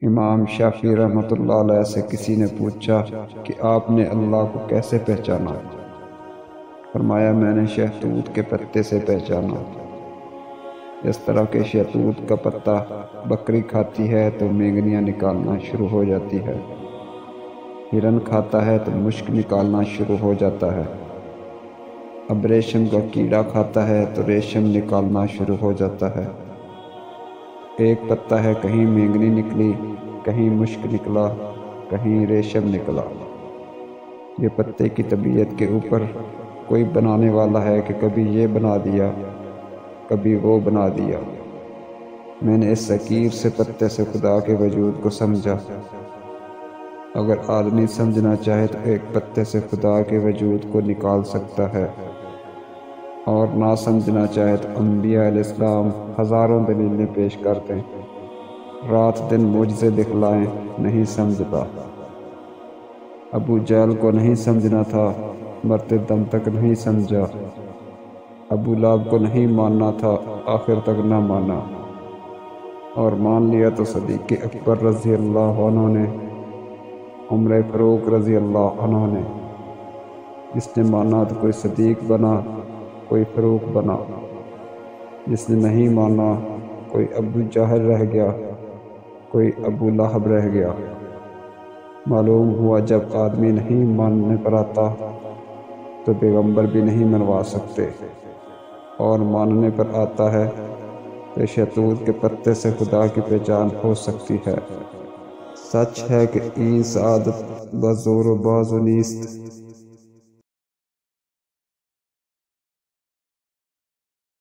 امام شافعی رحمۃ اللہ علیہ سے کسی نے پوچھا کہ آپ نے اللہ کو کیسے پہچانا؟ فرمایا میں نے شہتوت کے پتے سے پہچانا۔ اس طرح کہ شہتوت کا پتا بکری کھاتی ہے تو مینگنیاں نکالنا شروع ہو جاتی ہے، ہرن کھاتا ہے تو مشک نکالنا شروع ہو جاتا ہے، اب ریشم کا کیڑا کھاتا ہے تو ریشم نکالنا شروع ہو جاتا ہے۔ ایک پتا ہے، کہیں مینگنی نکلی، کہیں مشک نکلا، کہیں ریشم نکلا۔ یہ پتے کی طبیعت کے اوپر کوئی بنانے والا ہے کہ کبھی یہ بنا دیا، کبھی وہ بنا دیا۔ میں نے اس حقیر سے پتے سے خدا کے وجود کو سمجھا۔ اگر آدمی سمجھنا چاہے تو ایک پتے سے خدا کے وجود کو نکال سکتا ہے، اور نہ سمجھنا چاہے تو انبیاء علیہ السلام ہزاروں دلیلیں پیش کرتے ہیں، رات دن معجزے دکھلائیں، نہیں سمجھتا۔ ابو جہل کو نہیں سمجھنا تھا، مرتے دم تک نہیں سمجھا۔ ابو لہب کو نہیں ماننا تھا، آخر تک نہ مانا، اور مان لیا تو صدیق اکبر رضی اللہ عنہ نے، عمر فاروق رضی اللہ عنہ نے۔ جس نے مانا تو کوئی صدیق بنا، کوئی فاروق بنا، جس نے نہیں مانا کوئی ابو جہل رہ گیا، کوئی ابو لہب رہ گیا۔ معلوم ہوا جب آدمی نہیں ماننے پر آتا تو پیغمبر بھی نہیں منوا سکتے، اور ماننے پر آتا ہے تو شہتوت کے پتے سے خدا کی پہچان ہو سکتی ہے۔ سچ ہے کہ این سعادت بزور و بازو نیست،